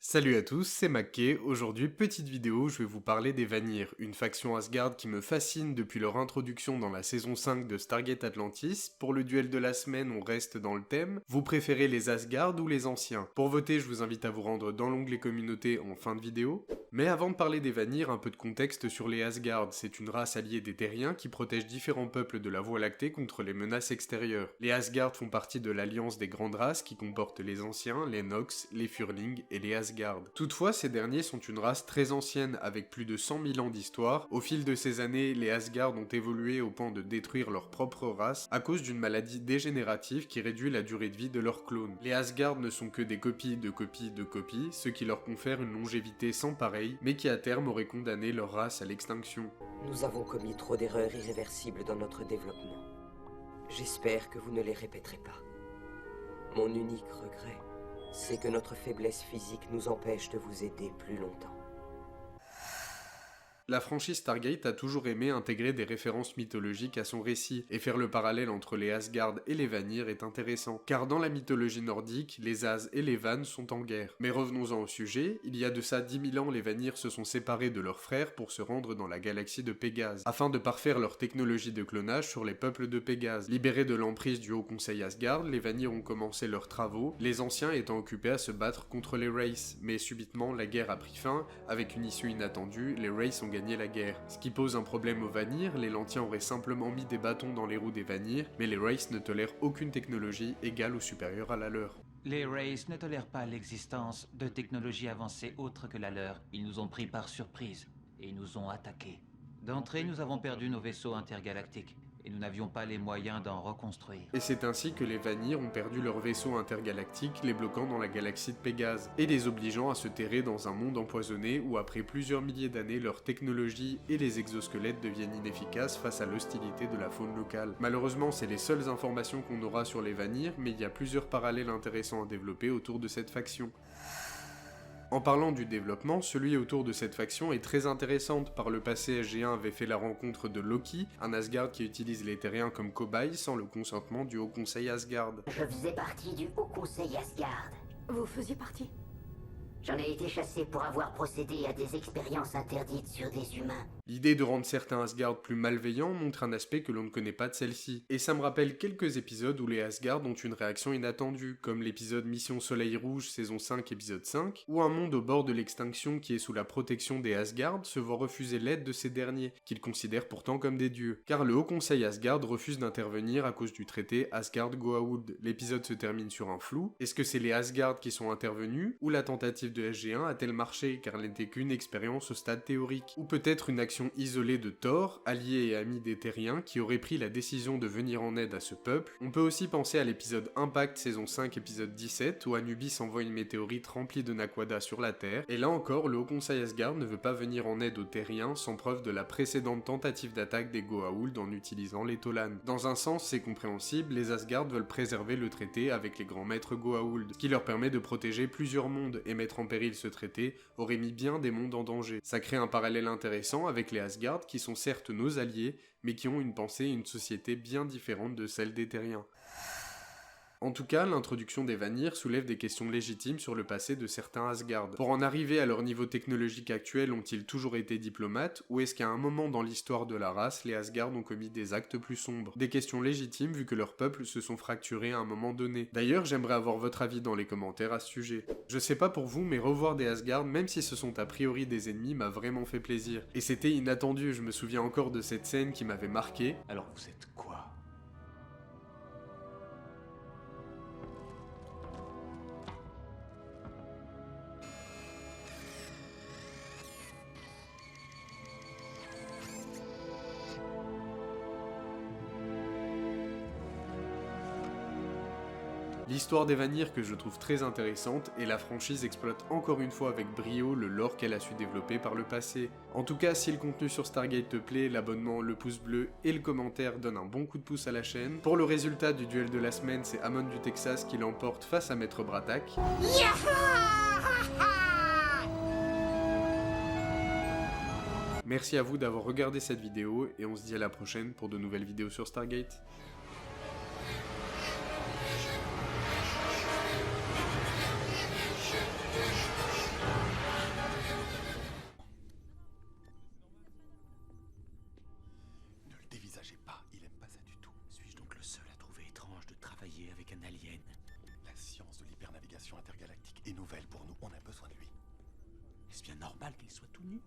Salut à tous, c'est Mackay. Aujourd'hui, petite vidéo, je vais vous parler des Vanir, une faction Asgard qui me fascine depuis leur introduction dans la saison 5 de Stargate Atlantis. Pour le duel de la semaine, on reste dans le thème. Vous préférez les Asgard ou les anciens? Pour voter, je vous invite à vous rendre dans l'onglet communauté en fin de vidéo. Mais avant de parler des Vanir, un peu de contexte sur les Asgard. C'est une race alliée des Terriens qui protège différents peuples de la Voie lactée contre les menaces extérieures. Les Asgard font partie de l'alliance des grandes races qui comporte les anciens, les Nox, les Furlings et les Asgard. Toutefois, ces derniers sont une race très ancienne avec plus de 100 000 ans d'histoire. Au fil de ces années, les Asgard ont évolué au point de détruire leur propre race à cause d'une maladie dégénérative qui réduit la durée de vie de leurs clones. Les Asgard ne sont que des copies de copies de copies, ce qui leur confère une longévité sans pareil, mais qui à terme aurait condamné leur race à l'extinction. Nous avons commis trop d'erreurs irréversibles dans notre développement. J'espère que vous ne les répéterez pas. Mon unique regret, c'est que notre faiblesse physique nous empêche de vous aider plus longtemps. La franchise Stargate a toujours aimé intégrer des références mythologiques à son récit, et faire le parallèle entre les Asgard et les Vanir est intéressant, car dans la mythologie nordique, les As et les Vannes sont en guerre. Mais revenons-en au sujet, il y a de ça 10 000 ans, les Vanir se sont séparés de leurs frères pour se rendre dans la galaxie de Pégase, afin de parfaire leur technologie de clonage sur les peuples de Pégase. Libérés de l'emprise du Haut Conseil Asgard, les Vanir ont commencé leurs travaux, les anciens étant occupés à se battre contre les Wraiths, mais subitement la guerre a pris fin, avec une issue inattendue, les Wraiths ont gagné la guerre. Ce qui pose un problème aux Vanir, les Lantiens auraient simplement mis des bâtons dans les roues des Vanir, mais les Wraiths ne tolèrent aucune technologie égale ou supérieure à la leur. Les Wraiths ne tolèrent pas l'existence de technologies avancées autres que la leur. Ils nous ont pris par surprise et ils nous ont attaqués. D'entrée, nous avons perdu nos vaisseaux intergalactiques et nous n'avions pas les moyens d'en reconstruire. Et c'est ainsi que les Vanir ont perdu leurs vaisseaux intergalactiques, les bloquant dans la galaxie de Pégase, et les obligeant à se terrer dans un monde empoisonné où après plusieurs milliers d'années, leur technologie et les exosquelettes deviennent inefficaces face à l'hostilité de la faune locale. Malheureusement, c'est les seules informations qu'on aura sur les Vanir, mais il y a plusieurs parallèles intéressants à développer autour de cette faction. En parlant du développement, celui autour de cette faction est très intéressante. Par le passé, SG1 avait fait la rencontre de Loki, un Asgard qui utilise les Terriens comme cobayes sans le consentement du Haut Conseil Asgard. Je faisais partie du Haut Conseil Asgard. Vous faisiez partie? J'en ai été chassé pour avoir procédé à des expériences interdites sur des humains. L'idée de rendre certains Asgard plus malveillants montre un aspect que l'on ne connaît pas de celle-ci. Et ça me rappelle quelques épisodes où les Asgard ont une réaction inattendue, comme l'épisode Mission Soleil Rouge saison 5 épisode 5, où un monde au bord de l'extinction qui est sous la protection des Asgard se voit refuser l'aide de ces derniers, qu'ils considèrent pourtant comme des dieux. Car le Haut Conseil Asgard refuse d'intervenir à cause du traité Asgard-Goa'uld. L'épisode se termine sur un flou. Est-ce que c'est les Asgard qui sont intervenus, ou la tentative de SG1 a-t-elle marché car elle n'était qu'une expérience au stade théorique? Ou peut-être une action isolée de Thor, allié et ami des Terriens, qui aurait pris la décision de venir en aide à ce peuple. On peut aussi penser à l'épisode Impact saison 5 épisode 17 où Anubis envoie une météorite remplie de Naquadah sur la Terre, et là encore le Haut Conseil Asgard ne veut pas venir en aide aux Terriens sans preuve de la précédente tentative d'attaque des Goa'uld en utilisant les Tolan. Dans un sens c'est compréhensible, les Asgard veulent préserver le traité avec les grands maîtres Goa'uld, ce qui leur permet de protéger plusieurs mondes, et mettre en péril ce traité aurait mis bien des mondes en danger. Ça crée un parallèle intéressant avec les Asgard qui sont certes nos alliés, mais qui ont une pensée et une société bien différente de celle des Terriens. En tout cas, l'introduction des Vanir soulève des questions légitimes sur le passé de certains Asgard. Pour en arriver à leur niveau technologique actuel, ont-ils toujours été diplomates, ou est-ce qu'à un moment dans l'histoire de la race, les Asgard ont commis des actes plus sombres? Des questions légitimes vu que leurs peuples se sont fracturés à un moment donné. D'ailleurs, j'aimerais avoir votre avis dans les commentaires à ce sujet. Je sais pas pour vous, mais revoir des Asgard, même si ce sont a priori des ennemis, m'a vraiment fait plaisir. Et c'était inattendu, je me souviens encore de cette scène qui m'avait marqué. Alors vous êtes quoi? L'histoire des Vanir que je trouve très intéressante, et la franchise exploite encore une fois avec brio le lore qu'elle a su développer par le passé. En tout cas, si le contenu sur Stargate te plaît, l'abonnement, le pouce bleu et le commentaire donnent un bon coup de pouce à la chaîne. Pour le résultat du duel de la semaine, c'est Amon du Texas qui l'emporte face à Maître Bratak. Merci à vous d'avoir regardé cette vidéo, et on se dit à la prochaine pour de nouvelles vidéos sur Stargate. qu'un alien. La science de l'hypernavigation intergalactique est nouvelle pour nous, on a besoin de lui. Est-ce bien normal qu'il soit tout nu?